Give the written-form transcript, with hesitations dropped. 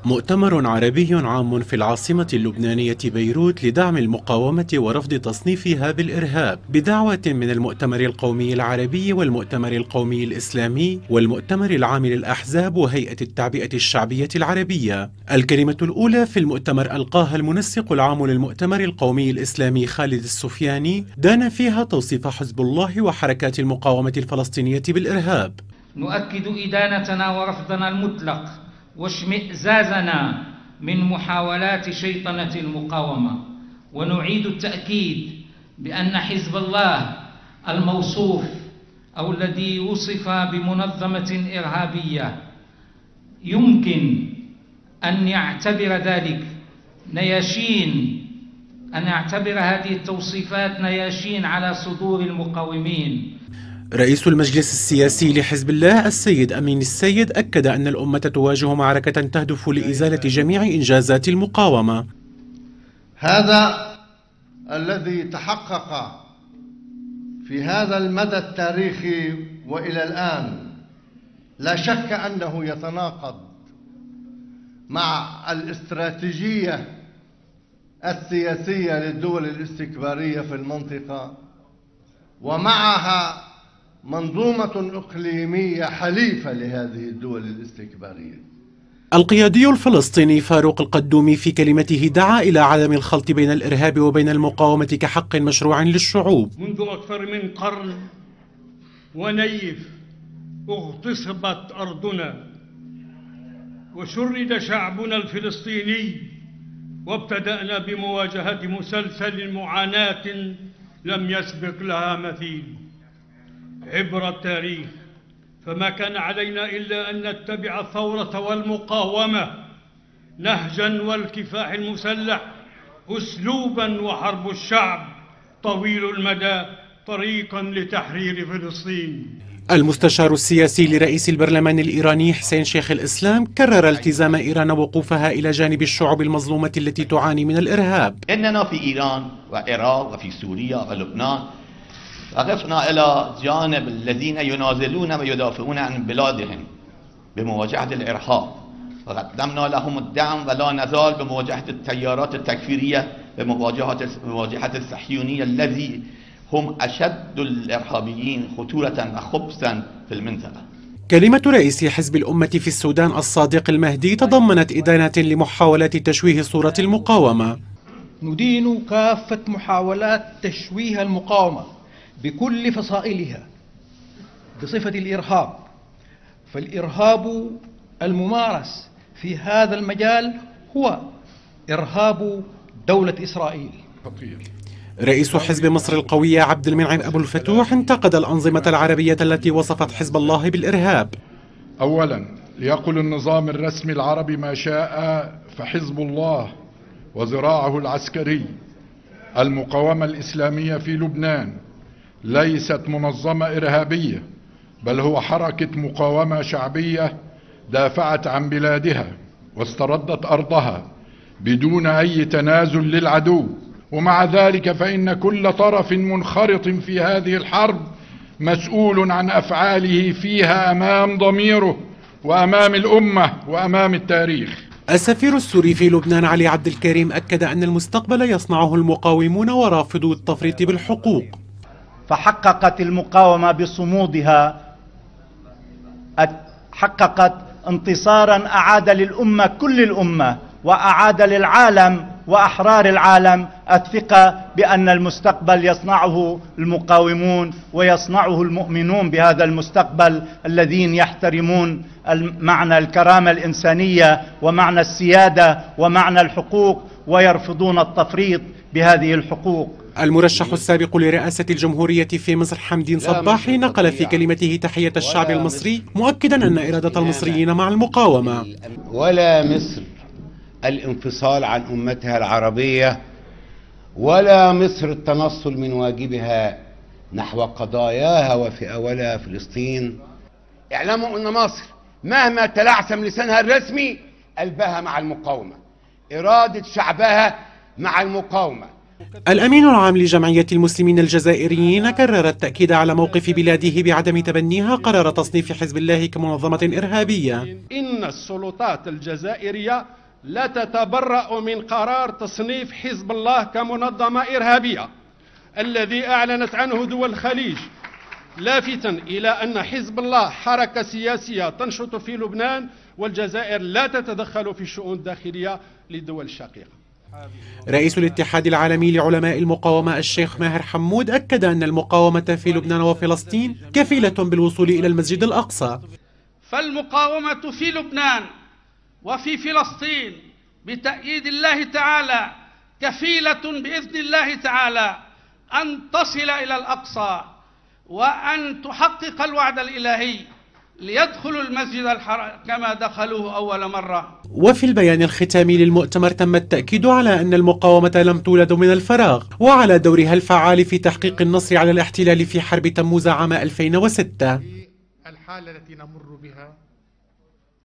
مؤتمر عربي عام في العاصمة اللبنانية بيروت لدعم المقاومة ورفض تصنيفها بالإرهاب بدعوة من المؤتمر القومي العربي والمؤتمر القومي الإسلامي والمؤتمر العام للأحزاب وهيئة التعبئة الشعبية العربية. الكلمة الأولى في المؤتمر ألقاها المنسق العام للمؤتمر القومي الإسلامي خالد السفياني دان فيها توصيف حزب الله وحركات المقاومة الفلسطينية بالإرهاب. نؤكد إدانتنا ورفضنا المطلق واشمئزازنا من محاولات شيطنة المقاومة، ونعيد التأكيد بأن حزب الله الموصوف أو الذي وصف بمنظمة إرهابية يمكن أن يعتبر ذلك أن يعتبر هذه التوصيفات نياشين على صدور المقاومين. رئيس المجلس السياسي لحزب الله السيد أمين السيد أكد أن الأمة تواجه معركة تهدف لإزالة جميع إنجازات المقاومة. هذا الذي تحقق في هذا المدى التاريخي وإلى الآن لا شك أنه يتناقض مع الاستراتيجية السياسية للدول الاستكبارية في المنطقة، ومعها منظومة إقليمية حليفة لهذه الدول الاستكبارية. القيادي الفلسطيني فاروق القدومي في كلمته دعا إلى عدم الخلط بين الإرهاب وبين المقاومة كحق مشروع للشعوب. منذ أكثر من قرن ونيف اغتصبت أرضنا وشرد شعبنا الفلسطيني، وابتدأنا بمواجهة مسلسل معاناة لم يسبق لها مثيل عبر التاريخ، فما كان علينا إلا أن نتبع الثورة والمقاومة نهجا والكفاح المسلح أسلوبا، وحرب الشعب طويل المدى طريقا لتحرير فلسطين. المستشار السياسي لرئيس البرلمان الإيراني حسين شيخ الإسلام كرر التزام إيران وقوفها إلى جانب الشعوب المظلومة التي تعاني من الإرهاب. إننا في إيران والعراق وفي سوريا ولبنان وقفنا إلى جانب الذين يناضلون ويدافعون عن بلادهم بمواجهة الإرهاب، وقدمنا لهم الدعم ولا نزال بمواجهة التيارات التكفيرية بمواجهة الصهيونية الذي هم أشد الإرهابيين خطورة وخبثا في المنطقة. كلمة رئيس حزب الأمة في السودان الصادق المهدي تضمنت إدانة لمحاولات تشويه صورة المقاومة. ندين كافة محاولات تشويه المقاومة بكل فصائلها بصفة الإرهاب، فالإرهاب الممارس في هذا المجال هو إرهاب دولة إسرائيل. رئيس حزب مصر القوية عبد المنعم أبو الفتوح انتقد الأنظمة العربية التي وصفت حزب الله بالإرهاب. أولا، ليقل النظام الرسمي العربي ما شاء، فحزب الله وذراعه العسكري المقاومة الإسلامية في لبنان ليست منظمة إرهابية، بل هو حركة مقاومة شعبية دافعت عن بلادها واستردت أرضها بدون أي تنازل للعدو. ومع ذلك فإن كل طرف منخرط في هذه الحرب مسؤول عن أفعاله فيها أمام ضميره وأمام الأمة وأمام التاريخ. السفير السوري في لبنان علي عبد الكريم أكد أن المستقبل يصنعه المقاومون ورافضو التفريط بالحقوق. فحققت المقاومة بصمودها، حققت انتصارا أعاد للأمة كل الأمة وأعاد للعالم وأحرار العالم الثقة بأن المستقبل يصنعه المقاومون ويصنعه المؤمنون بهذا المستقبل الذين يحترمون معنى الكرامة الإنسانية ومعنى السيادة ومعنى الحقوق ويرفضون التفريط بهذه الحقوق. المرشح السابق لرئاسة الجمهورية في مصر حمدين صباحي نقل في كلمته تحية الشعب المصري مؤكدا أن إرادة المصريين مع المقاومة. ولا مصر الانفصال عن أمتها العربية، ولا مصر التنصل من واجبها نحو قضاياها وفي أولها فلسطين. اعلموا أن مصر مهما تلعثم لسانها الرسمي قلبها مع المقاومة، إرادة شعبها مع المقاومة، الأمين العام لجمعية المسلمين الجزائريين كرر التأكيد على موقف بلاده بعدم تبنيها قرار تصنيف حزب الله كمنظمة إرهابية. إن السلطات الجزائرية لا تتبرأ من قرار تصنيف حزب الله كمنظمة إرهابية الذي أعلنت عنه دول الخليج، لافتا إلى أن حزب الله حركة سياسية تنشط في لبنان، والجزائر لا تتدخل في الشؤون الداخلية للدول الشقيقة. رئيس الاتحاد العالمي لعلماء المقاومة الشيخ ماهر حمود أكد أن المقاومة في لبنان وفلسطين كفيلة بالوصول إلى المسجد الأقصى. فالمقاومة في لبنان وفي فلسطين بتأييد الله تعالى كفيلة بإذن الله تعالى أن تصل إلى الأقصى وأن تحقق الوعد الإلهي ليدخلوا المسجد الحرام كما دخلوه أول مرة. وفي البيان الختامي للمؤتمر تم التأكيد على أن المقاومة لم تولد من الفراغ وعلى دورها الفعال في تحقيق النصر على الاحتلال في حرب تموز عام 2006. الحالة التي نمر بها